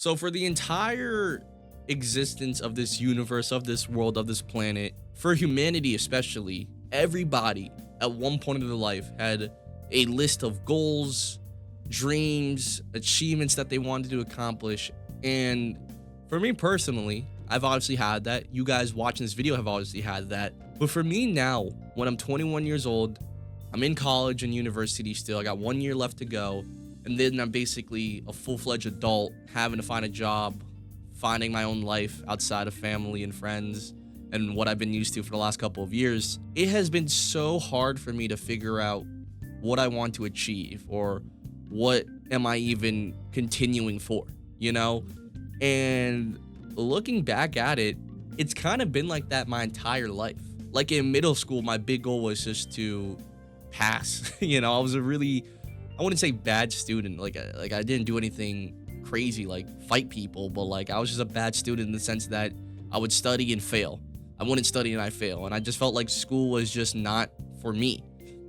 So for the entire existence of this universe, of this world, of this planet, for humanity especially, everybody at one point in their life had a list of goals, dreams, achievements that they wanted to accomplish. And for me personally, I've obviously had that. You guys watching this video have obviously had that. But for me now, when I'm 21 years old, I'm in college and university still. I got 1 year left to go. And then I'm basically a full-fledged adult, having to find a job, finding my own life outside of family and friends and what I've been used to for the last couple of years. It has been so hard for me to figure out what I want to achieve or what am I even continuing for, you know? And looking back at it, it's kind of been like that my entire life. Like in middle school, my big goal was just to pass. I was I wouldn't say bad student. Like I didn't do anything crazy, like fight people, but like I was just a bad student in the sense that I would study and fail. I wouldn't study and I fail. And I just felt like school was just not for me.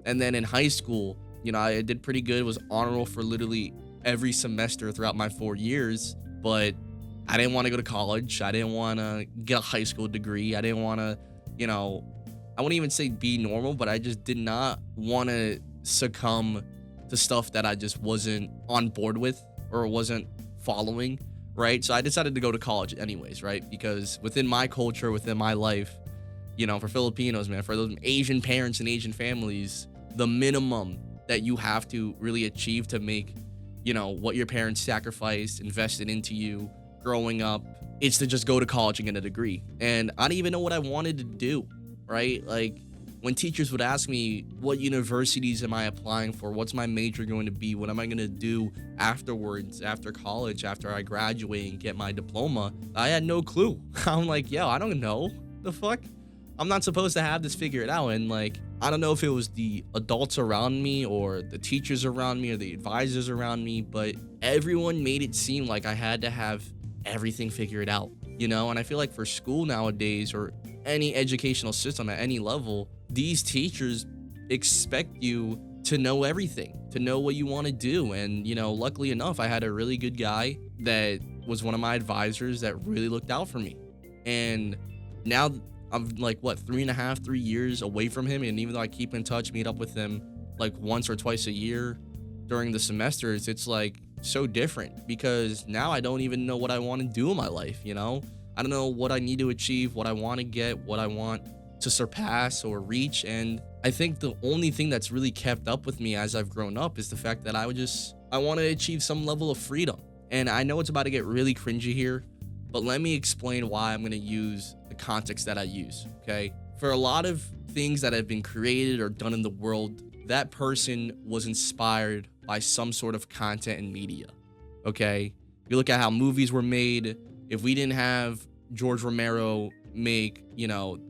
And then in high school, I did pretty good, was honor roll for literally every semester throughout my 4 years, but I didn't want to go to college. I didn't want to get a high school degree. I didn't want to, I wouldn't even say be normal, but I just did not want to succumb to stuff that I just wasn't on board with or wasn't following, right? So I decided to go to college anyways, right? Because within my culture, within my life, for Filipinos, man, for those Asian parents and Asian families, the minimum that you have to really achieve to make, what your parents sacrificed, invested into you growing up, is to just go to college and get a degree. And I didn't even know what I wanted to do, right? Like, when teachers would ask me, what universities am I applying for? What's my major going to be? What am I going to do afterwards, after college, after I graduate and get my diploma? I had no clue. I'm like, yo, I don't know. The fuck? I'm not supposed to have this figured out. And like, I don't know if it was the adults around me or the teachers around me or the advisors around me, but everyone made it seem like I had to have everything figured out, And I feel like for school nowadays or any educational system at any level, these teachers expect you to know everything, to know what you want to do. And, luckily enough, I had a really good guy that was one of my advisors that really looked out for me. And now I'm like, 3 years away from him. And even though I keep in touch, meet up with him like once or twice a year during the semesters, it's like so different because now I don't even know what I want to do in my life. I don't know what I need to achieve, what I want to get, what I want to surpass or reach. And I think the only thing that's really kept up with me as I've grown up is the fact that I want to achieve some level of freedom. And I know it's about to get really cringy here, but let me explain why I'm going to use the context that I use, okay? For a lot of things that have been created or done in the world, that person was inspired by some sort of content and media, okay? You look at how movies were made. If we didn't have George Romero make,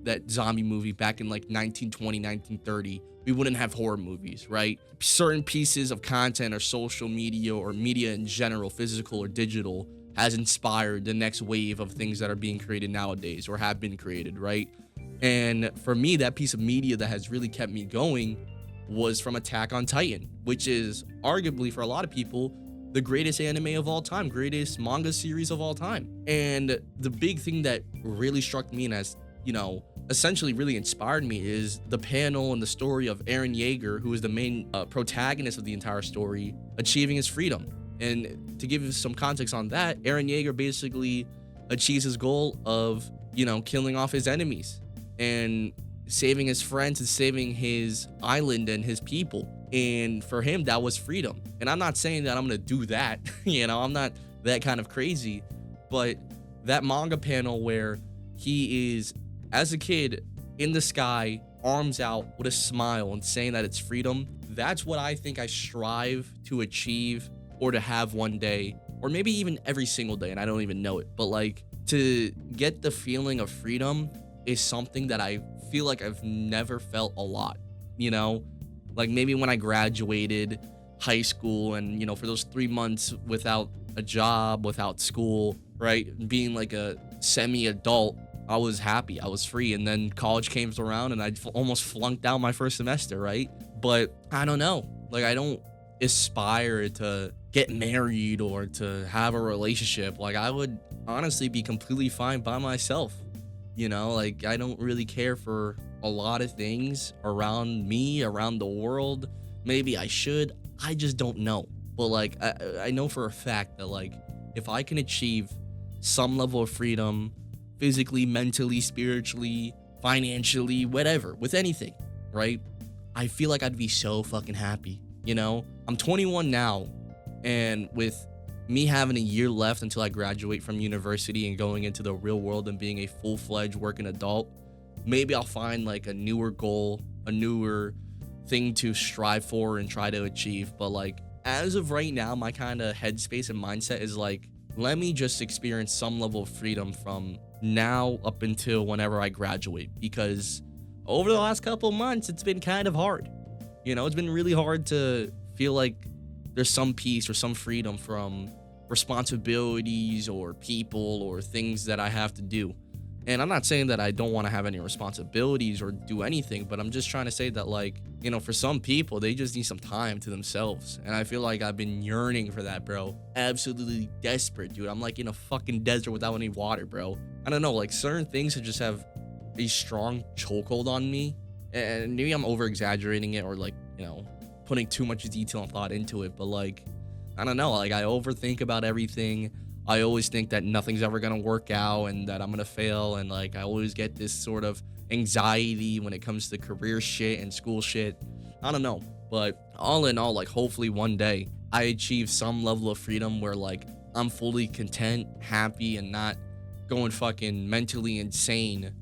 that zombie movie back in like 1920, 1930, we wouldn't have horror movies, right? Certain pieces of content or social media or media in general, physical or digital, has inspired the next wave of things that are being created nowadays or have been created, right? And for me, that piece of media that has really kept me going was from Attack on Titan, which is arguably for a lot of people the greatest anime of all time, greatest manga series of all time. And the big thing that really struck me and has, essentially really inspired me is the panel and the story of Eren Yeager, who is the main protagonist of the entire story, achieving his freedom. And to give you some context on that, Eren Yeager basically achieves his goal of, killing off his enemies and saving his friends and saving his island and his people. And for him, that was freedom. And I'm not saying that I'm going to do that. I'm not that kind of crazy. But that manga panel where he is, as a kid, in the sky, arms out with a smile and saying that it's freedom, that's what I think I strive to achieve or to have one day, or maybe even every single day, and I don't even know it. But like, to get the feeling of freedom is something that I feel like I've never felt a lot, Like maybe when I graduated high school and, for those 3 months without a job, without school, right? Being like a semi-adult, I was happy. I was free. And then college came around and I almost flunked out my first semester, right? But I don't know. Like, I don't aspire to get married or to have a relationship. Like, I would honestly be completely fine by myself. Like, I don't really care for a lot of things around me, around the world. Maybe I should. I just don't know. But like, I know for a fact that like, if I can achieve some level of freedom, physically, mentally, spiritually, financially, whatever, with anything, right? I feel like I'd be so fucking happy. I'm 21 now, and with me having a year left until I graduate from university and going into the real world and being a full-fledged working adult, maybe I'll find like a newer goal, a newer thing to strive for and try to achieve. But like, as of right now, my kind of headspace and mindset is like, let me just experience some level of freedom from now up until whenever I graduate, because over the last couple of months, it's been kind of hard. It's been really hard to feel like there's some peace or some freedom from responsibilities or people or things that I have to do. And I'm not saying that I don't want to have any responsibilities or do anything, but I'm just trying to say that, like, for some people, they just need some time to themselves. And I feel like I've been yearning for that, bro. Absolutely desperate, dude. I'm like in a fucking desert without any water, bro. I don't know, like certain things that just have a strong chokehold on me. And maybe I'm over exaggerating it or like, putting too much detail and thought into it. But like, I don't know, like I overthink about everything. I always think that nothing's ever gonna work out and that I'm gonna fail, and like I always get this sort of anxiety when it comes to career shit and school shit. I don't know, but all in all, like hopefully one day I achieve some level of freedom where like I'm fully content, happy, and not going fucking mentally insane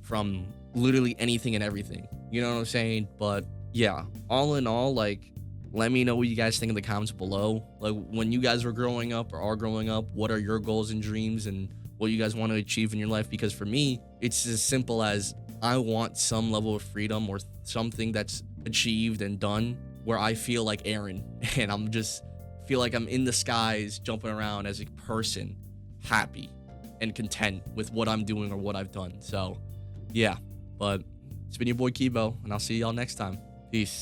from literally anything and everything. You know what I'm saying? But yeah, all in all, like, let me know what you guys think in the comments below. Like, when you guys were growing up or are growing up, what are your goals and dreams and what you guys want to achieve in your life? Because for me, it's as simple as I want some level of freedom or something that's achieved and done where I feel like Aaron and I'm just feel like I'm in the skies jumping around as a person, happy and content with what I'm doing or what I've done. So yeah, but it's been your boy Kibo, and I'll see y'all next time. Peace.